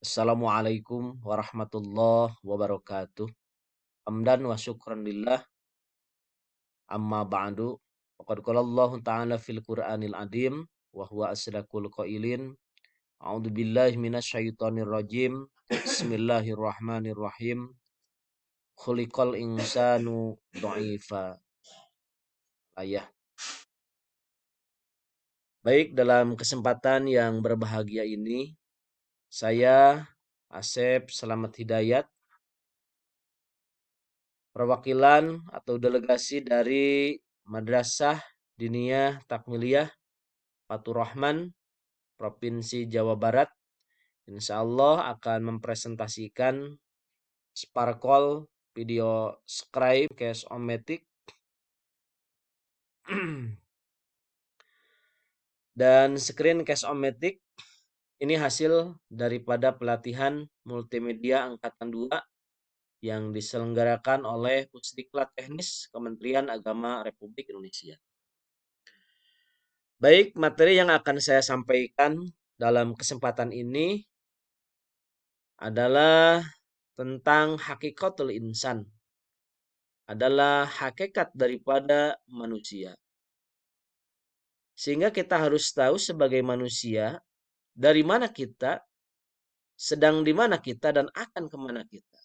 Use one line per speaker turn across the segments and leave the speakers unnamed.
Assalamualaikum warahmatullahi wabarakatuh. Hamdan wa syukran lillah amma ba'du. Faqad qala Allah Ta'ala fil Qur'anil Adim wa huwa asdaqul qailin. A'udzu billahi minasyaitonir rajim. Bismillahirrahmanirrahim. Khuliqal insanu dha'ifa. Ayah. Baik, dalam kesempatan yang berbahagia ini saya Asep Selamat Hidayat, perwakilan atau delegasi dari Madrasah Diniyah Takmiliyah Fatur Rahman, Provinsi Jawa Barat, insya Allah akan mempresentasikan Sparkol Video Scribe Case Ometic dan Screen Case Ometic. Ini hasil daripada pelatihan multimedia Angkatan 2 yang diselenggarakan oleh Pusdiklat Teknis Kementerian Agama Republik Indonesia. Baik, materi yang akan saya sampaikan dalam kesempatan ini adalah tentang hakikatul insan, adalah hakikat daripada manusia. Sehingga kita harus tahu sebagai manusia, dari mana kita, sedang di mana kita, dan akan kemana kita.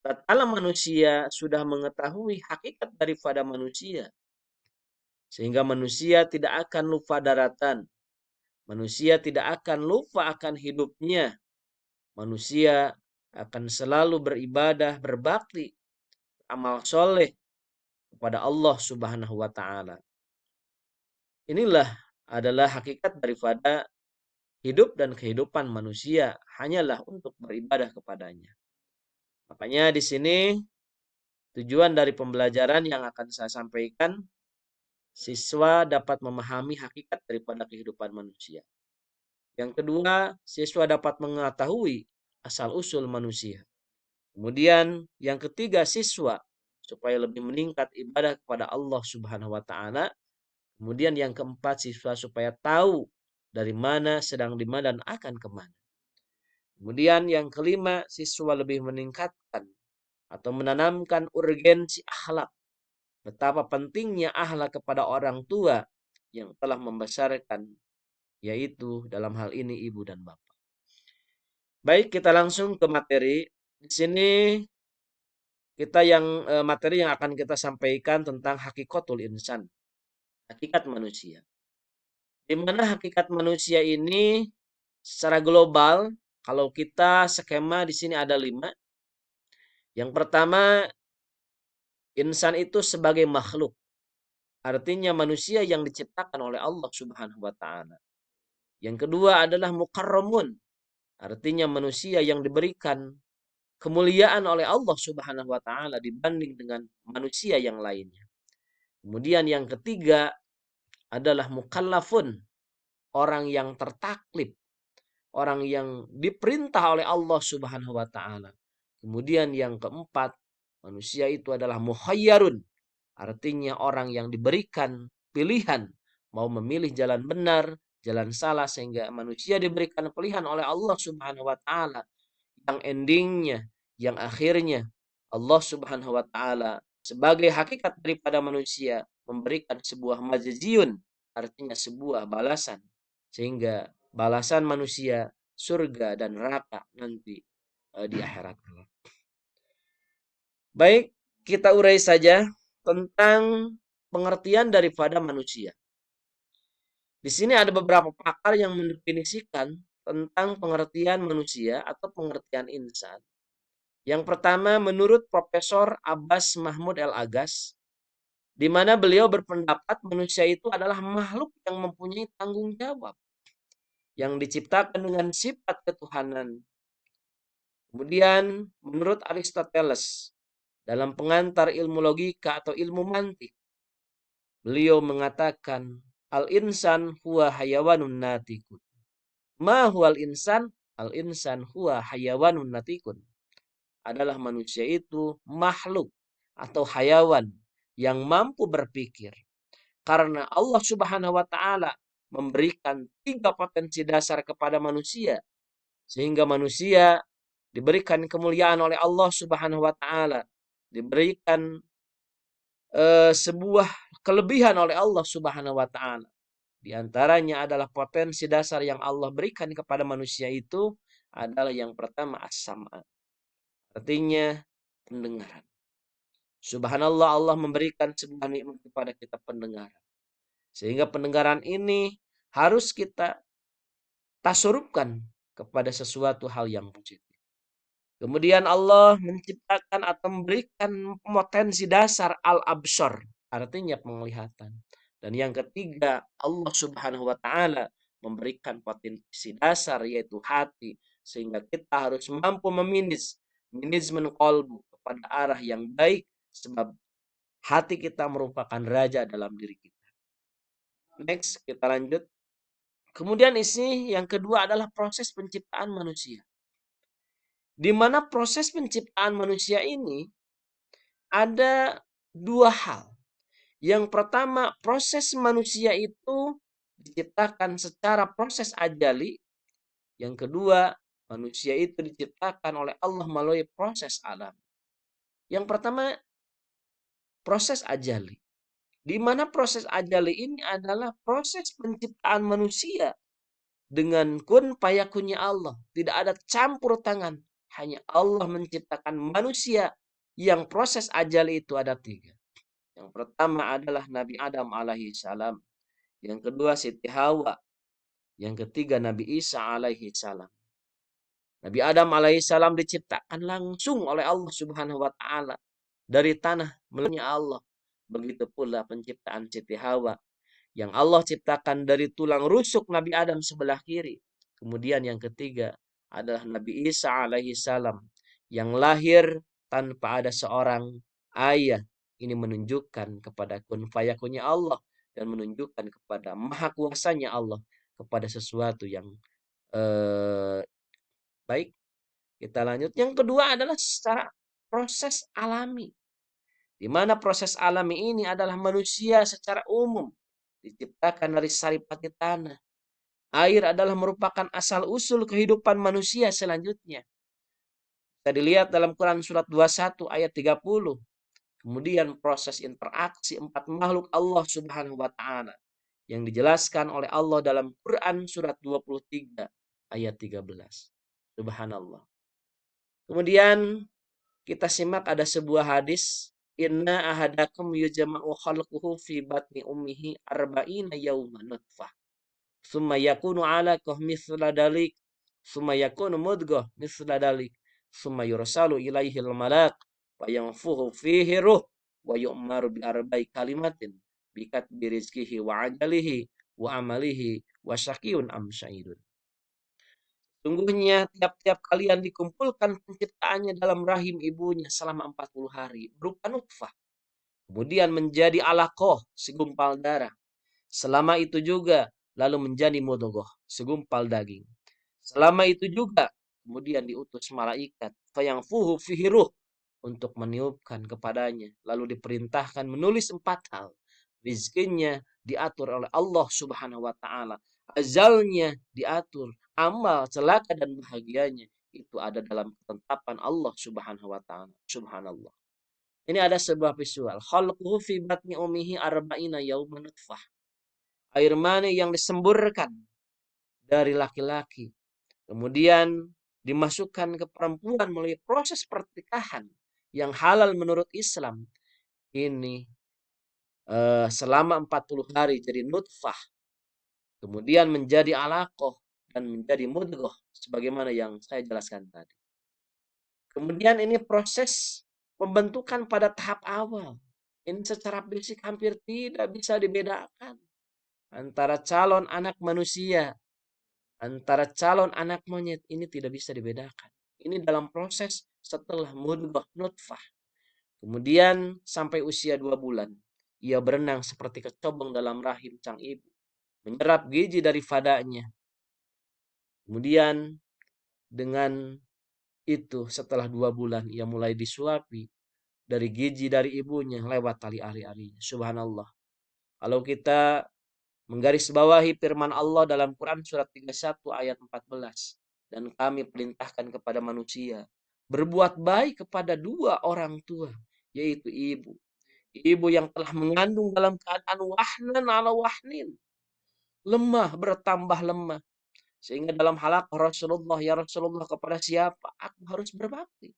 Tatkala manusia sudah mengetahui hakikat daripada manusia, sehingga manusia tidak akan lupa daratan, manusia tidak akan lupa akan hidupnya, manusia akan selalu beribadah, berbakti, amal soleh kepada Allah Subhanahu wa Ta'ala. Inilah adalah hakikat daripada hidup dan kehidupan manusia, hanyalah untuk beribadah kepadanya. Makanya di sini tujuan dari pembelajaran yang akan saya sampaikan, siswa dapat memahami hakikat daripada kehidupan manusia. Yang kedua, siswa dapat mengetahui asal-usul manusia. Kemudian yang ketiga, siswa supaya lebih meningkat ibadah kepada Allah Subhanahu wa Ta'ala. Kemudian yang keempat, siswa supaya tahu dari mana, sedang di mana, dan akan kemana. Kemudian yang kelima, siswa lebih meningkatkan atau menanamkan urgensi akhlak. Betapa pentingnya akhlak kepada orang tua yang telah membesarkan, yaitu dalam hal ini ibu dan bapak. Baik, kita langsung ke materi. Di sini materi yang akan kita sampaikan tentang hakikatul insan, hakikat manusia. Di mana hakikat manusia ini secara global, kalau kita skema di sini ada 5. Yang pertama, insan itu sebagai makhluk. Artinya manusia yang diciptakan oleh Allah Subhanahu wa Ta'ala. Yang kedua adalah mukarramun. Artinya manusia yang diberikan kemuliaan oleh Allah Subhanahu wa Ta'ala dibanding dengan manusia yang lainnya. Kemudian yang ketiga adalah mukallafun, orang yang tertaklif, orang yang diperintah oleh Allah Subhanahu wa Ta'ala. Kemudian yang keempat, manusia itu adalah mukhayyarun, artinya orang yang diberikan pilihan mau memilih jalan benar, jalan salah, sehingga manusia diberikan pilihan oleh Allah Subhanahu wa Ta'ala yang endingnya, yang akhirnya Allah Subhanahu wa Ta'ala sebagai hakikat daripada manusia memberikan sebuah majziyun, artinya sebuah balasan, sehingga balasan manusia surga dan neraka nanti di akhirat. Baik, kita urai saja tentang pengertian daripada manusia. Di sini ada beberapa pakar yang mendefinisikan tentang pengertian manusia atau pengertian insan. Yang pertama, menurut Profesor Abbas Mahmud El-Agas, di mana beliau berpendapat manusia itu adalah makhluk yang mempunyai tanggung jawab, yang diciptakan dengan sifat ketuhanan. Kemudian, menurut Aristoteles, dalam pengantar ilmu logika atau ilmu mantik, beliau mengatakan, al-insan huwa hayawanun natikun. Ma huwal insan? Al-insan huwa hayawanun natikun. Adalah manusia itu makhluk atau hayawan yang mampu berpikir. Karena Allah Subhanahu wa Ta'ala memberikan 3 potensi dasar kepada manusia. Sehingga manusia diberikan kemuliaan oleh Allah Subhanahu wa taala, diberikan sebuah kelebihan oleh Allah Subhanahu wa taala. Di antaranya adalah potensi dasar yang Allah berikan kepada manusia itu adalah yang pertama as-sam'a. Artinya pendengaran. Subhanallah, Allah memberikan sebuah nikmat kepada kita, pendengaran. Sehingga pendengaran ini harus kita tasurupkan kepada sesuatu hal yang positif. Kemudian Allah menciptakan atau memberikan potensi dasar al-absar, artinya penglihatan. Dan yang ketiga, Allah Subhanahu wa taala memberikan potensi dasar yaitu hati, sehingga kita harus mampu management qalbu kepada arah yang baik, sebab hati kita merupakan raja dalam diri kita. Next, kita lanjut. Kemudian isi yang kedua adalah proses penciptaan manusia. Di mana proses penciptaan manusia ini ada dua hal. Yang pertama, proses manusia itu diciptakan secara proses ajali. Yang kedua, manusia itu diciptakan oleh Allah melalui proses alam. Yang pertama, proses ajali. Di mana proses ajali ini adalah proses penciptaan manusia dengan kun fayakunnya Allah. Tidak ada campur tangan. Hanya Allah menciptakan manusia. Yang proses ajali itu ada tiga. Yang pertama adalah Nabi Adam alaihi salam. Yang kedua Siti Hawa. Yang ketiga Nabi Isa alaihi salam. Nabi Adam alaihi salam diciptakan langsung oleh Allah Subhanahu wa taala dari tanah melalui Allah. Begitu pula penciptaan Siti Hawa yang Allah ciptakan dari tulang rusuk Nabi Adam sebelah kiri. Kemudian yang ketiga adalah Nabi Isa alaihi salam yang lahir tanpa ada seorang ayah. Ini menunjukkan kepada kun fayakunnya Allah dan menunjukkan kepada maha kuasanya Allah kepada sesuatu yang baik. Kita lanjut. Yang kedua adalah secara proses alami. Di mana proses alami ini adalah manusia secara umum diciptakan dari saripati tanah. Air adalah merupakan asal-usul kehidupan manusia selanjutnya. Kita dilihat dalam Quran surat 21 ayat 30. Kemudian proses interaksi empat makhluk Allah Subhanahu wa taala yang dijelaskan oleh Allah dalam Quran surat 23 ayat 13. Subhanallah. Kemudian kita simak ada sebuah hadis, inna ahadakum yujma'u khalquhu fi batni ummihi arba'ina yawman nutfah. Summa yakunu 'alaqah mithla dalik, summa yakunu mudghah mithla dalik, summa yursalu ilaihi al-malak fayanfuhu fihi ruh wa yu'maru bi arba'i kalimatin bi rizqihi wa ajalihi wa amalihi wa syaqiyun am sa'idun. Sungguhnya tiap-tiap kalian dikumpulkan penciptaannya dalam rahim ibunya selama 40 hari berupa nutfah. Kemudian menjadi alaqah, segumpal darah. Selama itu juga lalu menjadi mudghah, segumpal daging. Selama itu juga kemudian diutus malaikat fayanfuhu fihi ruh untuk meniupkan kepadanya, lalu diperintahkan menulis 4 hal. Rizkinya diatur oleh Allah Subhanahu wa taala, azalnya diatur, amal celaka dan bahagianya itu ada dalam ketetapan Allah Subhanahu wa taala. Subhanallah. Ini ada sebuah visual. Khalquhu fi batni ummihi arba'ina yawman nutfah. Air mani yang disemburkan dari laki-laki. Kemudian dimasukkan ke perempuan melalui proses pernikahan yang halal menurut Islam. Ini selama 40 hari jadi nutfah. Kemudian menjadi alaqah dan menjadi mudghah sebagaimana yang saya jelaskan tadi. Kemudian ini proses pembentukan pada tahap awal. Ini secara basic hampir tidak bisa dibedakan antara calon anak manusia, antara calon anak monyet, ini tidak bisa dibedakan. Ini dalam proses setelah mudghah nutfah. Kemudian sampai usia 2 bulan. Ia berenang seperti kecobong dalam rahim sang ibu. Menyerap gizi dari fadanya. Kemudian dengan itu setelah 2 bulan ia mulai disuapi dari gizi dari ibunya lewat tali ari-arinya. Subhanallah. Kalau kita menggarisbawahi firman Allah dalam Quran surat 31 ayat 14. dan kami perintahkan kepada manusia berbuat baik kepada dua orang tua, yaitu ibu. Ibu yang telah mengandung dalam keadaan wahnan ala wahnin, lemah bertambah lemah. Sehingga dalam halaqah Rasulullah, ya Rasulullah, kepada siapa aku harus berbakti?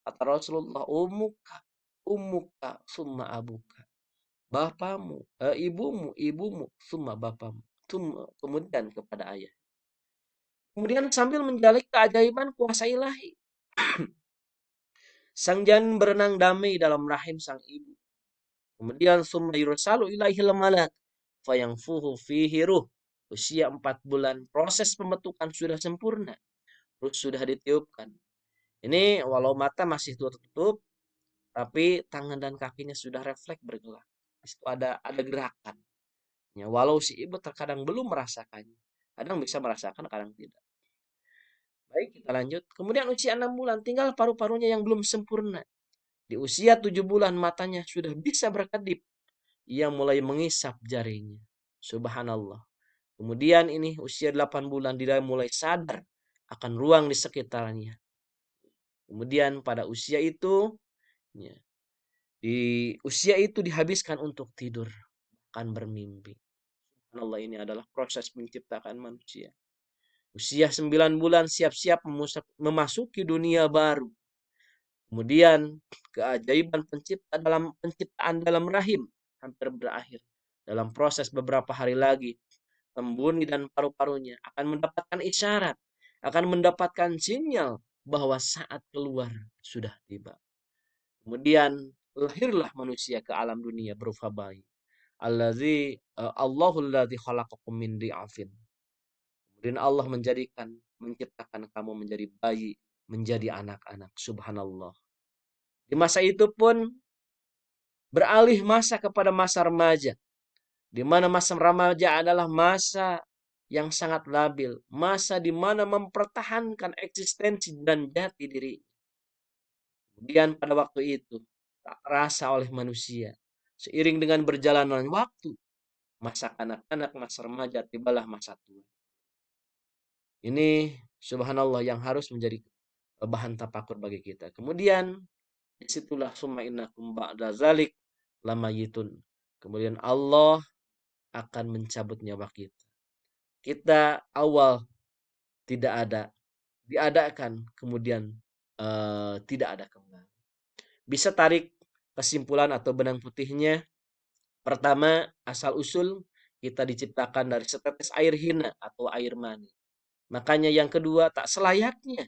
Kata Rasulullah, umuka, umuka, summa abuka. Bapamu, ibumu, summa bapamu. Kemudian kepada ayah. Kemudian sambil menjalani keajaiban kuasa ilahi. Sang janin berenang damai dalam rahim sang ibu. Kemudian summa yursalu ilaihil malak fayangfuhu fihi ruh. Usia 4 bulan, proses pembentukan sudah sempurna. Ruh sudah ditiupkan. Ini walau mata masih tertutup, tapi tangan dan kakinya sudah refleks bergerak. Itu ada gerakan. Ya, walau si ibu terkadang belum merasakannya. Kadang bisa merasakan, kadang tidak. Baik, kita lanjut. Kemudian usia 6 bulan, tinggal paru-parunya yang belum sempurna. Di usia 7 bulan, matanya sudah bisa berkedip. Ia mulai mengisap jarinya. Subhanallah. Kemudian ini usia 8 bulan, dia mulai sadar akan ruang di sekitarnya. Kemudian pada usia itu, ya, di usia itu dihabiskan untuk tidur, akan bermimpi. Subhanallah, ini adalah proses menciptakan manusia. Usia 9 bulan siap-siap memasuki dunia baru. Kemudian keajaiban penciptaan dalam rahim hampir berakhir. Dalam proses beberapa hari lagi, embun dan paru-parunya akan mendapatkan isyarat, akan mendapatkan sinyal bahwa saat keluar sudah tiba. Kemudian lahirlah manusia ke alam dunia berupa bayi. Allahul ladzi khalaqakum min di'afin. Kemudian Allah menciptakan kamu menjadi bayi, menjadi anak-anak. Subhanallah. Di masa itu pun beralih masa kepada masa remaja. Di mana masa remaja adalah masa yang sangat labil. Masa di mana mempertahankan eksistensi dan jati diri. Kemudian pada waktu itu tak terasa oleh manusia. Seiring dengan berjalannya waktu, masa kanak-kanak, masa remaja, tibalah masa tua. Ini subhanallah yang harus menjadi bahan tafakur bagi kita. Kemudian disitulah summa innakum ba'da zalik lamayitun. Kemudian Allah akan mencabut nyawa kita. Kita awal tidak ada, diadakan, kemudian tidak ada kembali. Bisa tarik kesimpulan atau benang putihnya. Pertama, asal usul kita diciptakan dari setetes air hina atau air mani. Makanya yang kedua, tak selayaknya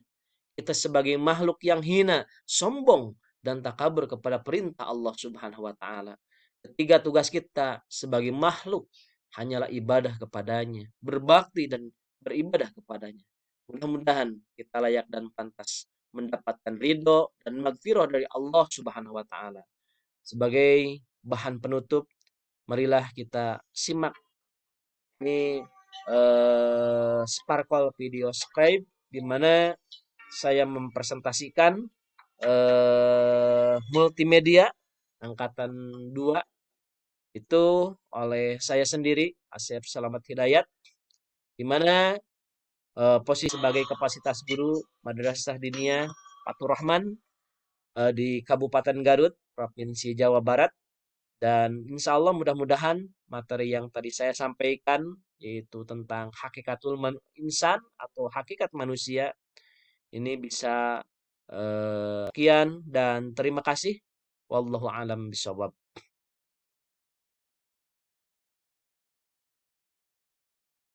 kita sebagai makhluk yang hina, sombong, dan takabur kepada perintah Allah Subhanahu wa Ta'ala. Ketiga, tugas kita sebagai makhluk hanyalah ibadah kepadanya, berbakti dan beribadah kepadanya. Mudah-mudahan kita layak dan pantas mendapatkan ridho dan magfirah dari Allah Subhanahu wa Ta'ala. Sebagai bahan penutup, marilah kita simak ini Sparkle Video Scribe, di mana saya mempresentasikan multimedia angkatan 2 itu oleh saya sendiri, Asep Selamat Hidayat, di mana posisi sebagai kapasitas guru Madrasah Diniyah Fatur Rahman di Kabupaten Garut, Provinsi Jawa Barat. Dan insya Allah mudah-mudahan materi yang tadi saya sampaikan, yaitu tentang hakikatul insan atau hakikat manusia, ini bisa sekian dan terima kasih. Wallahu alam bisawab.